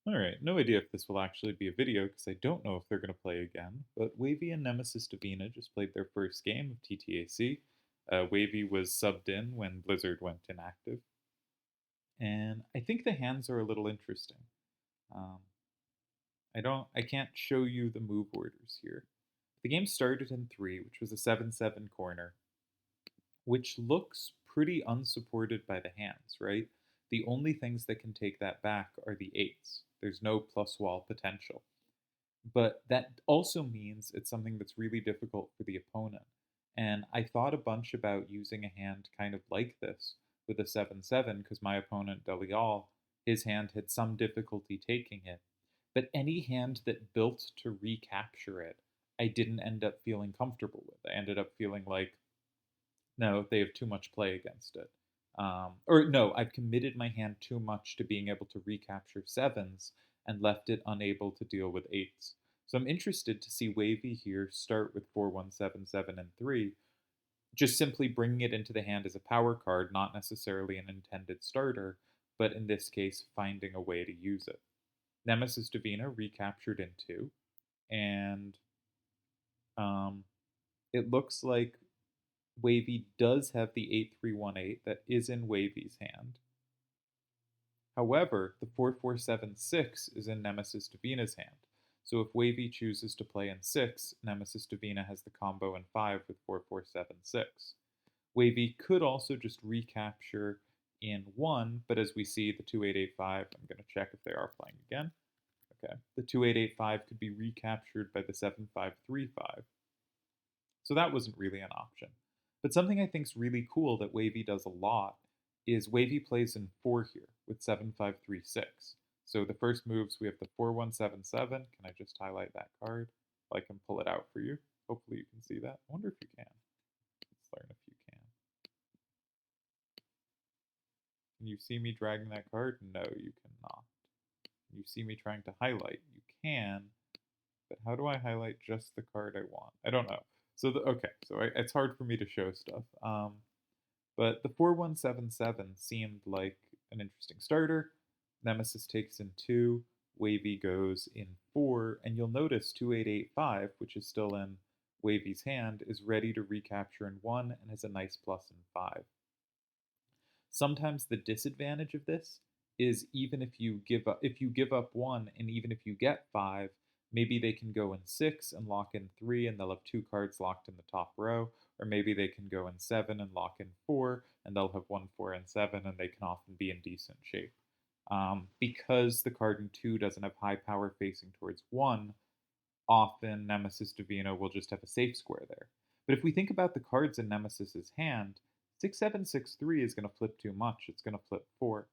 Alright, no idea if this will actually be a video because I don't know if they're going to play again, but Wavey and Nemesis Divina just played their first game of TTAC. Wavey was subbed in when Blizzard went inactive, and I think the hands are a little interesting. Um, I can't show you the move orders here. The game started in 3, which was a 7-7 corner, which looks pretty unsupported by the hands, right? The only things that can take that back are the 8s. There's no plus wall potential. But that also means it's something that's really difficult for the opponent. And I thought a bunch about using a hand kind of like this with a 7-7 because my opponent, Delial, his hand had some difficulty taking it. But any hand that built to recapture it, I didn't end up feeling comfortable with. I ended up feeling like, no, they have too much play against it. Or no, I've committed my hand too much to being able to recapture 7s and left it unable to deal with 8s. So I'm interested to see Wavey here start with 4-1-7-7 and 3, just simply bringing it into the hand as a power card, not necessarily an intended starter, but in this case, finding a way to use it. Nemesis Divina recaptured in 2, and um, it looks like Wavey does have the 8-3-1-8 that is in Wavey's hand. However, the 4-4-7-6 is in Nemesis Divina's hand. So if Wavey chooses to play in 6, Nemesis Divina has the combo in 5 with 4-4-7-6. Wavey could also just recapture in 1, but as we see, the 2-8-8-5, I'm going to check if they are playing again. Okay, the 2-8-8-5 could be recaptured by the 7-5-3-5. So that wasn't really an option. But something I think is really cool that Wavey does a lot is Wavey plays in 4 here with 7-5-3-6. So the first moves, we have the 4-1-7-7. Can I just highlight that card? I can pull it out for you. Hopefully you can see that. I wonder if you can. Let's learn if you can. Can you see me dragging that card? No, you cannot. Can you see me trying to highlight? You can, but how do I highlight just the card I want? I don't know. So it's hard for me to show stuff. But the 4-1-7-7 seemed like an interesting starter. Nemesis takes in 2, Wavey goes in 4, and you'll notice 2-8-8-5, which is still in Wavey's hand, is ready to recapture in 1 and has a nice plus in 5. Sometimes the disadvantage of this is even if you give up 1 and even if you get 5, maybe they can go in 6 and lock in 3 and they'll have 2 cards locked in the top row, or maybe they can go in 7 and lock in 4 and they'll have 1, 4, and 7 and they can often be in decent shape. Because the card in 2 doesn't have high power facing towards 1, often Nemesis Divina will just have a safe square there. But if we think about the cards in Nemesis's hand, 6-7-6-3 is going to flip too much. It's going to flip 4.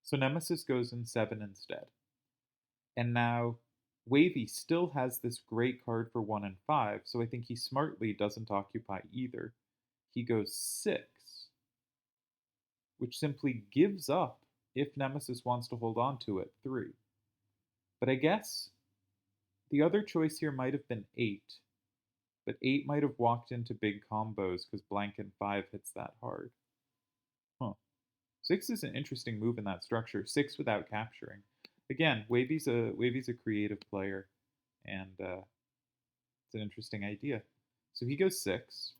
So Nemesis goes in 7 instead. And now Wavey still has this great card for 1 and 5, so I think he smartly doesn't occupy either. He goes 6, which simply gives up, if Nemesis wants to hold on to it, 3. But I guess the other choice here might have been 8, but 8 might have walked into big combos because blank and 5 hits that hard. Huh. 6 is an interesting move in that structure. 6 without capturing. Again, Wavey's a creative player, and it's an interesting idea. So he goes 6.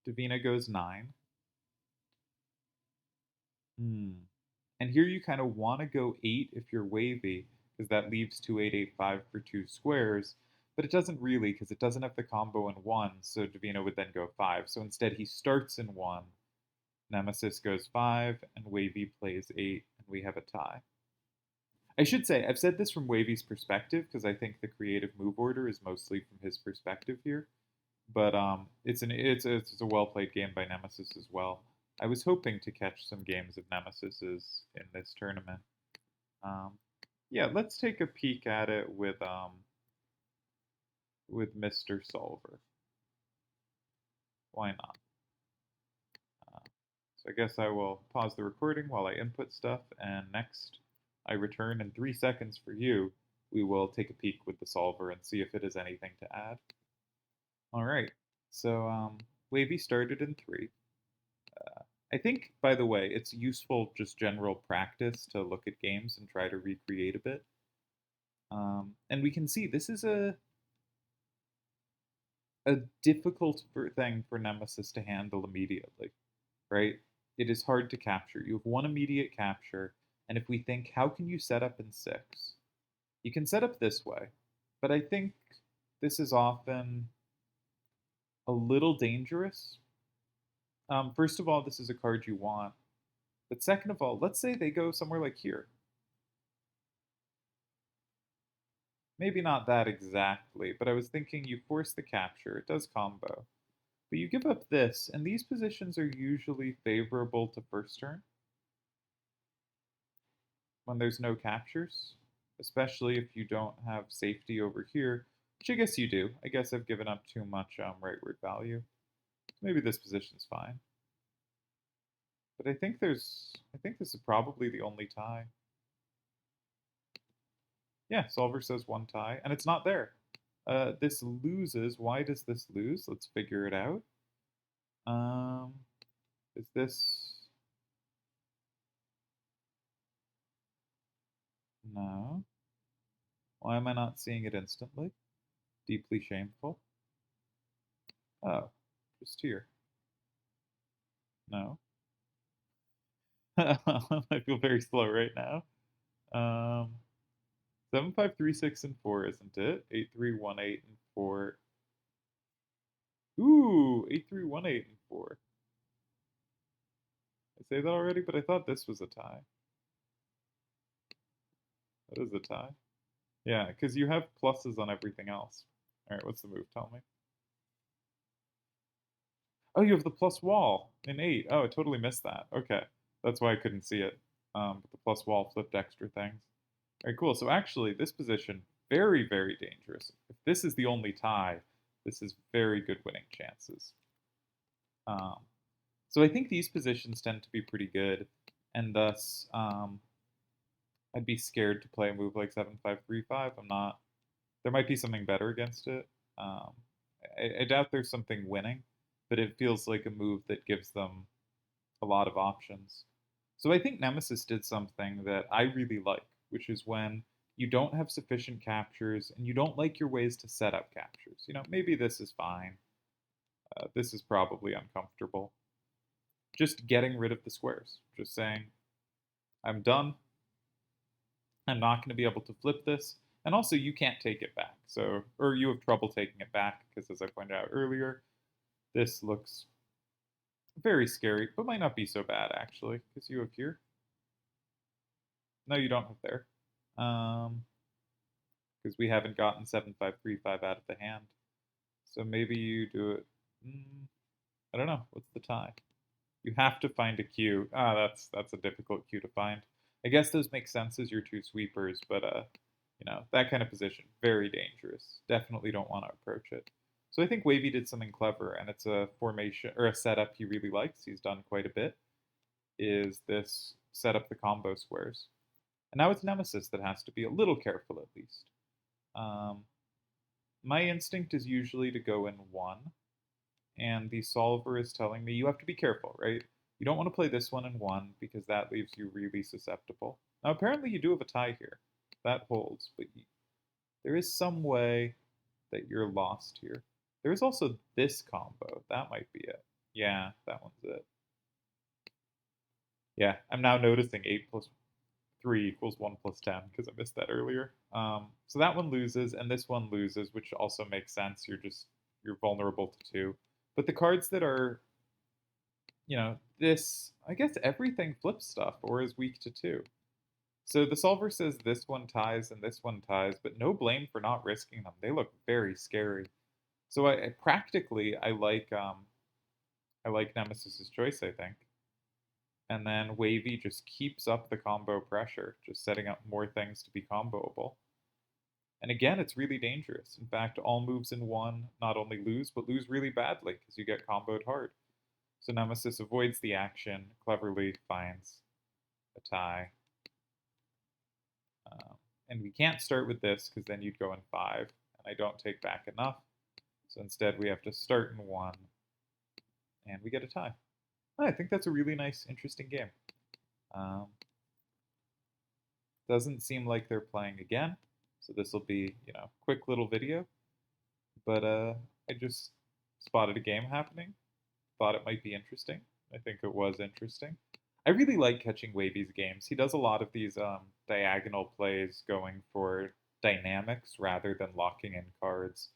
Divina goes 9. And here you kind of want to go 8 if you're Wavey, because that leaves 2-8-8-5 for 2 squares, but it doesn't really because it doesn't have the combo in 1, so Divina would then go 5. So instead he starts in 1, Nemesis goes 5, and Wavey plays 8, and we have a tie. I should say, I've said this from Wavey's perspective because I think the creative move order is mostly from his perspective here, but it's a well played game by Nemesis as well. I was hoping to catch some games of Nemesis's in this tournament. Yeah, let's take a peek at it with Mr. Solver. Why not? So I guess I will pause the recording while I input stuff, and next I return in 3 seconds for you. We will take a peek with the solver and see if it has anything to add. All right, so Wavey started in 3. I think, by the way, it's useful just general practice to look at games and try to recreate a bit. And we can see this is a difficult thing for Nemesis to handle immediately, right? It is hard to capture. You have one immediate capture, and if we think, how can you set up in 6? You can set up this way, but I think this is often a little dangerous. First of all, this is a card you want, but second of all, let's say they go somewhere like here. Maybe not that exactly, but I was thinking you force the capture, it does combo. But you give up this, and these positions are usually favorable to first turn when there's no captures, especially if you don't have safety over here, which I guess you do. I guess I've given up too much rightward value. Maybe this position's fine. But I think this is probably the only tie. Yeah, solver says one tie, and it's not there. This loses. Why does this lose? Let's figure it out. Is this... No. Why am I not seeing it instantly? Deeply shameful. Oh, just here. No. I feel very slow right now. 7, 5, 3, 6, and 4, isn't it? 8, 3, 1, 8, and 4. Ooh, 8, 3, 1, 8, and 4. I say that already, but I thought this was a tie. That is a tie. Yeah, because you have pluses on everything else. All right, what's the move? Tell me. Oh, you have the plus wall in 8. Oh, I totally missed that. Okay, that's why I couldn't see it. But the plus wall flipped extra things. All right, cool. So actually, this position, very, very dangerous. If this is the only tie, this is very good winning chances. So I think these positions tend to be pretty good, and thus I'd be scared to play a move like 7-5-3-5. I'm not. There might be something better against it. I doubt there's something winning, but it feels like a move that gives them a lot of options. So I think Nemesis did something that I really like, which is when you don't have sufficient captures and you don't like your ways to set up captures. You know, maybe this is fine. This is probably uncomfortable. Just getting rid of the squares. Just saying, I'm done. I'm not going to be able to flip this. And also, you can't take it back. So, or you have trouble taking it back because, as I pointed out earlier, this looks very scary, but might not be so bad actually, because you have here. No, you don't have there. Because we haven't gotten 7-5-3-5 out of the hand. So maybe you do it. I don't know. What's the tie? You have to find a cue. That's a difficult cue to find. I guess those make sense as your two sweepers, but you know, that kind of position, very dangerous. Definitely don't want to approach it. So I think Wavey did something clever, and it's a formation or a setup he really likes. He's done quite a bit. Is this set up the combo squares? And now it's Nemesis that has to be a little careful at least. My instinct is usually to go in 1, and the solver is telling me you have to be careful, right? You don't want to play this one in 1 because that leaves you really susceptible. Now apparently you do have a tie here. That holds, but there is some way that you're lost here. There is also this combo. That might be it. Yeah, that one's it. Yeah, I'm now noticing 8 plus 3 equals 1 plus 10 because I missed that earlier. So that one loses, and this one loses, which also makes sense. You're vulnerable to 2. But the cards that are, you know, this, I guess everything flips stuff or is weak to 2. So the solver says this one ties and this one ties, but no blame for not risking them. They look very scary. So practically I like Nemesis's choice, I think. And then Wavey just keeps up the combo pressure, just setting up more things to be comboable. And again, it's really dangerous. In fact, all moves in 1 not only lose, but lose really badly because you get comboed hard. So Nemesis avoids the action, cleverly finds a tie. And we can't start with this because then you'd go in 5, and I don't take back enough. So instead we have to start in 1, and we get a tie. I think that's a really nice, interesting game. Um, doesn't seem like they're playing again, so this will be, quick little video. But I just spotted a game happening, thought it might be interesting. I think it was interesting. I really like catching Wavey's games. He does a lot of these diagonal plays going for dynamics rather than locking in cards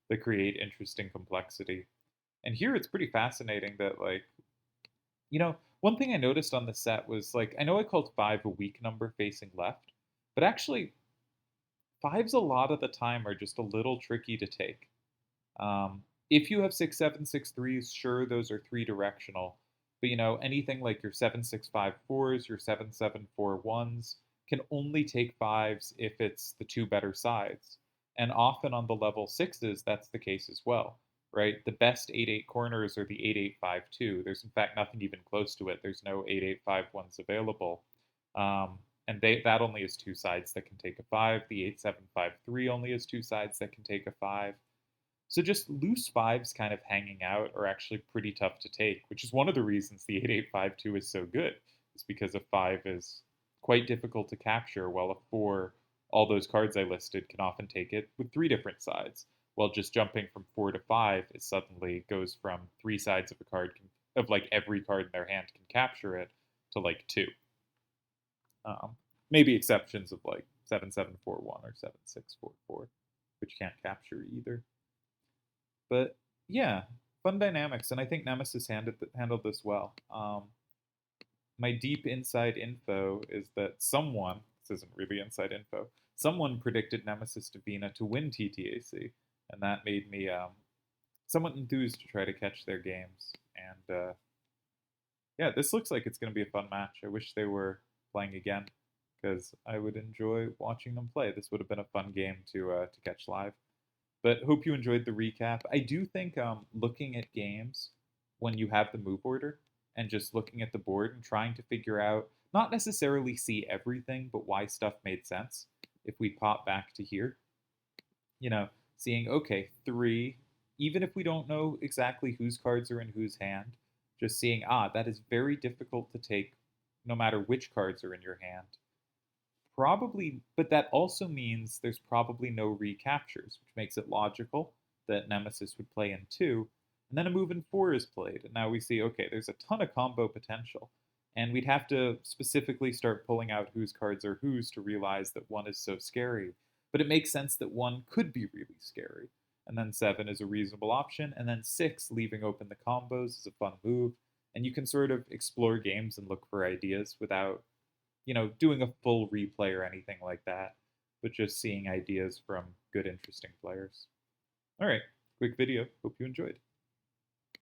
that create interesting complexity. And here it's pretty fascinating that, like, one thing I noticed on the set was, like, I know I called 5 a weak number facing left, but actually, 5s a lot of the time are just a little tricky to take. If you have 6-7-6-3s, sure, those are three directional. But anything like your 7-6-5-4s, your 7-7-4-1s can only take fives if it's the two better sides. And often on the level sixes, that's the case as well, right? The best 8-8 corners are the 8-8-5-2. There's in fact nothing even close to it. There's no 8-8-5-1s available. And that only has two sides that can take a five. The 8-7-5-3 only has two sides that can take a five. So just loose fives kind of hanging out are actually pretty tough to take, which is one of the reasons the 8852 is so good. Is because a five is quite difficult to capture, while a four, all those cards I listed can often take it with three different sides. While just jumping from four to five, it suddenly goes from three sides of a card of like every card in their hand can capture it to like two. Um, Maybe exceptions of like 7741 or 7644, which can't capture either. But yeah, fun dynamics, and I think Nemesis handled this well. My deep inside info is that this isn't really inside info, someone predicted Nemesis Divina to win TTAC, and that made me somewhat enthused to try to catch their games. And yeah, this looks like it's going to be a fun match. I wish they were playing again, because I would enjoy watching them play. This would have been a fun game to catch live. But hope you enjoyed the recap. I do think looking at games when you have the move order and just looking at the board and trying to figure out, not necessarily see everything, but why stuff made sense. If we pop back to here, you know, seeing, okay, three, even if we don't know exactly whose cards are in whose hand, just seeing, that is very difficult to take no matter which cards are in your hand. Probably, but that also means there's probably no recaptures, which makes it logical that Nemesis would play in two, and then a move in four is played. And now we see, okay, there's a ton of combo potential, and we'd have to specifically start pulling out whose cards are whose to realize that one is so scary. But it makes sense that one could be really scary. And then seven is a reasonable option, and then six, leaving open the combos, is a fun move. And you can sort of explore games and look for ideas without doing a full replay or anything like that, but just seeing ideas from good, interesting players. All right, quick video. Hope you enjoyed.